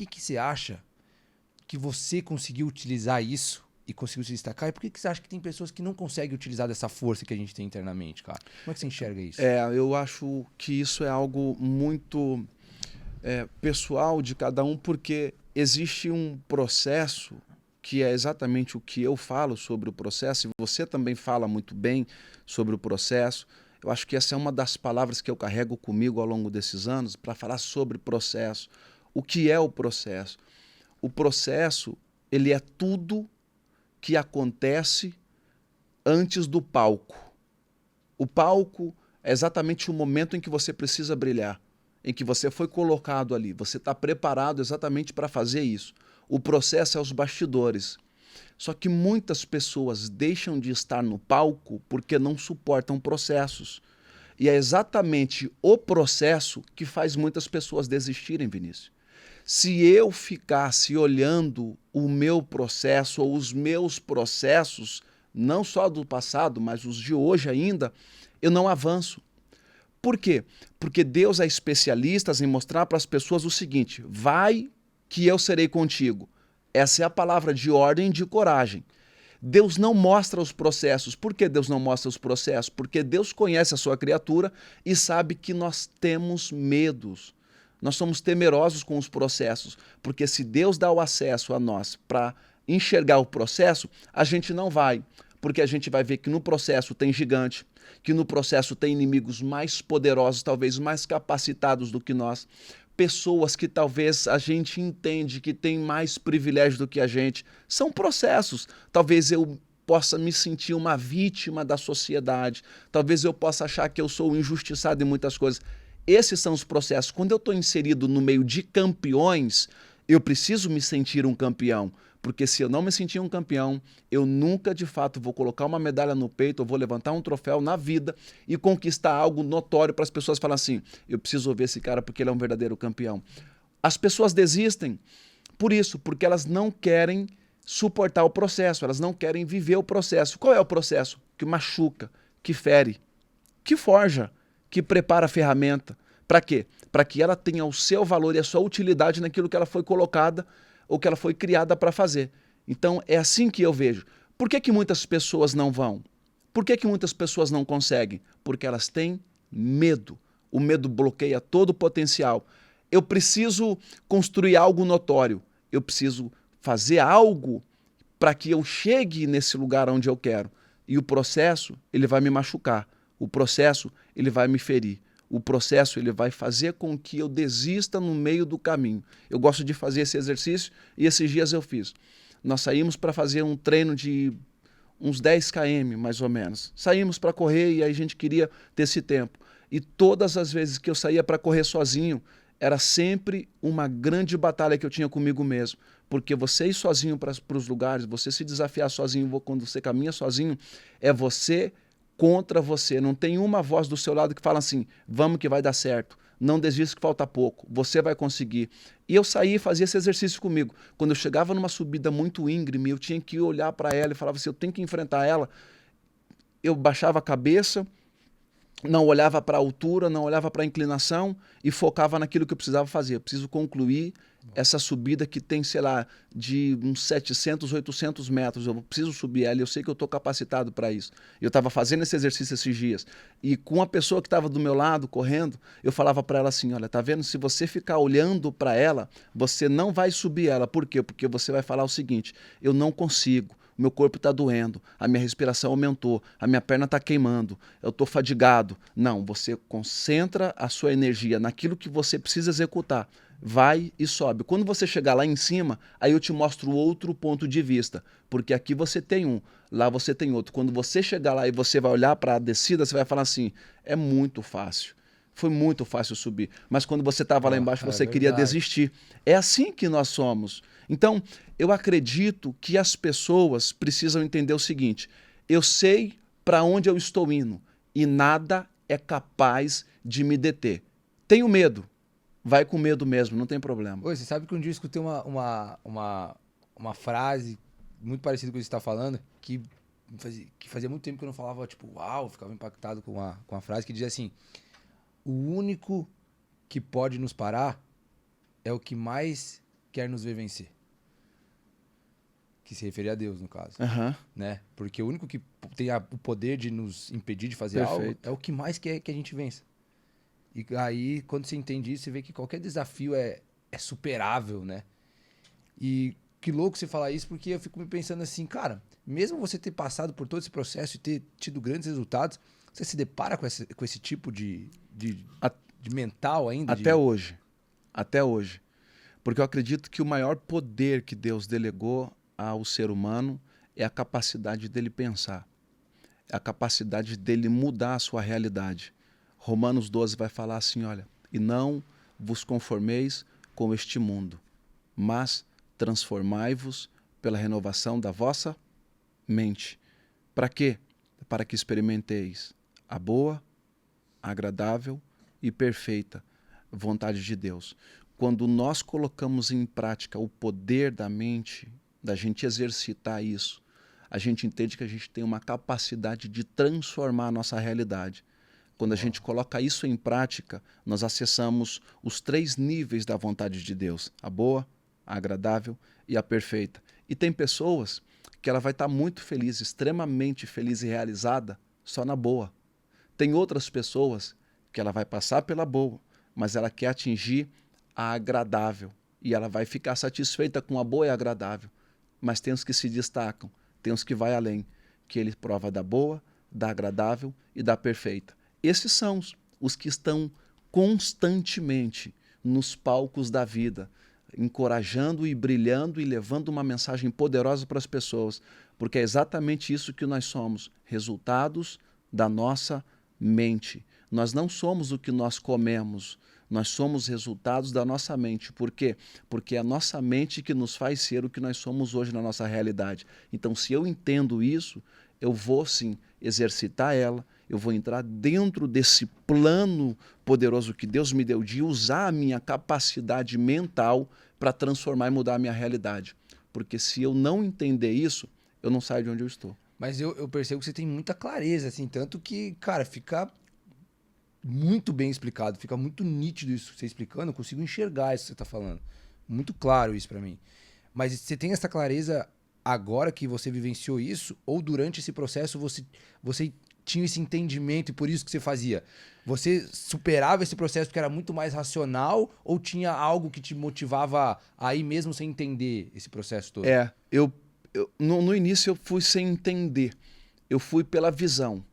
que você acha que você conseguiu utilizar isso e conseguiu se destacar? E por que você acha que tem pessoas que não conseguem utilizar dessa força que a gente tem internamente, cara? Como é que você enxerga isso? Eu acho que isso é algo muito pessoal de cada um, porque existe um processo que é exatamente o que eu falo sobre o processo, e você também fala muito bem sobre o processo. Eu acho que essa é uma das palavras que eu carrego comigo ao longo desses anos para falar sobre processo. O que é o processo? O processo, ele é tudo que acontece antes do palco. O palco é exatamente o momento em que você precisa brilhar, em que você foi colocado ali. Você está preparado exatamente para fazer isso. O processo é os bastidores. Só que muitas pessoas deixam de estar no palco porque não suportam processos. E é exatamente o processo que faz muitas pessoas desistirem, Vinícius. Se eu ficasse olhando o meu processo ou os meus processos, não só do passado, mas os de hoje ainda, eu não avanço. Por quê? Porque Deus é especialista em mostrar para as pessoas o seguinte: vai que eu serei contigo. Essa é a palavra de ordem e de coragem. Deus não mostra os processos. Por que Deus não mostra os processos? Porque Deus conhece a sua criatura e sabe que nós temos medos. Nós somos temerosos com os processos, porque se Deus dá o acesso a nós para enxergar o processo, a gente não vai, porque a gente vai ver que no processo tem gigante, que no processo tem inimigos mais poderosos, talvez mais capacitados do que nós, pessoas que talvez a gente entende que tem mais privilégio do que a gente. São processos. Talvez eu possa me sentir uma vítima da sociedade, talvez eu possa achar que eu sou injustiçado em muitas coisas. Esses são os processos. Quando eu estou inserido no meio de campeões, eu preciso me sentir um campeão. Porque se eu não me sentir um campeão, eu nunca de fato vou colocar uma medalha no peito, eu vou levantar um troféu na vida e conquistar algo notório para as pessoas falarem assim: eu preciso ver esse cara porque ele é um verdadeiro campeão. As pessoas desistem por isso, porque elas não querem suportar o processo, elas não querem viver o processo. Qual é o processo? Que machuca, que fere, que forja, que prepara a ferramenta. Para quê? Para que ela tenha o seu valor e a sua utilidade naquilo que ela foi colocada ou que ela foi criada para fazer. Então é assim que eu vejo. Por que muitas pessoas não vão? Por que muitas pessoas não conseguem? Porque elas têm medo. O medo bloqueia todo o potencial. Eu preciso construir algo notório. Eu preciso fazer algo para que eu chegue nesse lugar onde eu quero. E o processo, ele vai me machucar. O processo, ele vai me ferir. O processo, ele vai fazer com que eu desista no meio do caminho. Eu gosto de fazer esse exercício e esses dias eu fiz. Nós saímos para fazer um treino de uns 10 km, mais ou menos. Saímos para correr e aí a gente queria ter esse tempo. E todas as vezes que eu saía para correr sozinho, era sempre uma grande batalha que eu tinha comigo mesmo. Porque você ir sozinho para os lugares, você se desafiar sozinho, quando você caminha sozinho, é você contra você. Não tem uma voz do seu lado que fala assim: vamos que vai dar certo. Não desista que falta pouco. Você vai conseguir. E eu saía e fazia esse exercício comigo. Quando eu chegava numa subida muito íngreme, eu tinha que olhar para ela e falava assim: eu tenho que enfrentar ela. Eu baixava a cabeça, não olhava para a altura, não olhava para a inclinação e focava naquilo que eu precisava fazer. Eu preciso concluir essa subida que tem, sei lá, de uns 700, 800 metros. Eu preciso subir ela e eu sei que eu estou capacitado para isso. Eu estava fazendo esse exercício esses dias. E com a pessoa que estava do meu lado, correndo, eu falava para ela assim: olha, tá vendo? Se você ficar olhando para ela, você não vai subir ela. Por quê? Porque você vai falar o seguinte: eu não consigo. Meu corpo está doendo, a minha respiração aumentou, a minha perna está queimando, eu estou fadigado. Não, você concentra a sua energia naquilo que você precisa executar. Vai e sobe. Quando você chegar lá em cima, aí eu te mostro outro ponto de vista, porque aqui você tem um, lá você tem outro. Quando você chegar lá e você vai olhar para a descida, você vai falar assim: é muito fácil. Foi muito fácil subir. Mas quando você estava lá embaixo, É você queria verdade. desistir. É assim que nós somos. Então, eu acredito que as pessoas precisam entender o seguinte: eu sei para onde eu estou indo e nada é capaz de me deter. Tenho medo. Vai com medo mesmo, não tem problema. Oi, você sabe que um dia eu escutei uma frase muito parecida com o que você está falando, que fazia muito tempo que eu não falava, tipo, uau, ficava impactado com a frase que dizia assim: o único que pode nos parar é o que mais quer nos ver vencer? Que se referia a Deus, no caso. Aham. Né? Porque o único que tem o poder de nos impedir de fazer algo Perfeito. é o que mais quer que a gente vença. E aí, quando você entende isso, você vê que qualquer desafio é superável, né? E que louco você falar isso, porque eu fico me pensando assim, cara, mesmo você ter passado por todo esse processo e ter tido grandes resultados, você se depara com esse tipo de mental ainda? Até hoje. Até hoje. Porque eu acredito que o maior poder que Deus delegou ao ser humano é a capacidade dele pensar. É a capacidade dele mudar a sua realidade. Romanos 12 vai falar assim, olha, e não vos conformeis com este mundo, mas transformai-vos pela renovação da vossa mente. Para quê? Para que experimenteis a boa, agradável e perfeita vontade de Deus. Quando nós colocamos em prática o poder da mente, da gente exercitar isso, a gente entende que a gente tem uma capacidade de transformar a nossa realidade. Quando a gente coloca isso em prática, nós acessamos os 3 níveis da vontade de Deus: a boa, a agradável e a perfeita. E tem pessoas que ela vai estar muito feliz, extremamente feliz e realizada só na boa. Tem outras pessoas que ela vai passar pela boa, mas ela quer atingir a agradável e ela vai ficar satisfeita com a boa e agradável. Mas tem os que se destacam, tem os que vai além, que ele prova da boa, da agradável e da perfeita. Esses são os que estão constantemente nos palcos da vida, encorajando e brilhando e levando uma mensagem poderosa para as pessoas, porque é exatamente isso que nós somos, resultados da nossa mente. Nós não somos o que nós comemos, nós somos resultados da nossa mente. Por quê? Porque é a nossa mente que nos faz ser o que nós somos hoje na nossa realidade. Então, se eu entendo isso, eu vou sim exercitar ela, eu vou entrar dentro desse plano poderoso que Deus me deu de usar a minha capacidade mental para transformar e mudar a minha realidade. Porque se eu não entender isso, eu não saio de onde eu estou. Mas eu percebo que você tem muita clareza, assim, tanto que, cara, fica muito bem explicado, fica muito nítido isso que você explicando, eu consigo enxergar isso que você está falando. Muito claro isso para mim. Mas você tem essa clareza agora que você vivenciou isso, ou durante esse processo você tinha esse entendimento e por isso que você fazia? Você superava esse processo porque era muito mais racional ou tinha algo que te motivava a ir mesmo sem entender esse processo todo? No início eu fui sem entender, eu fui pela visão.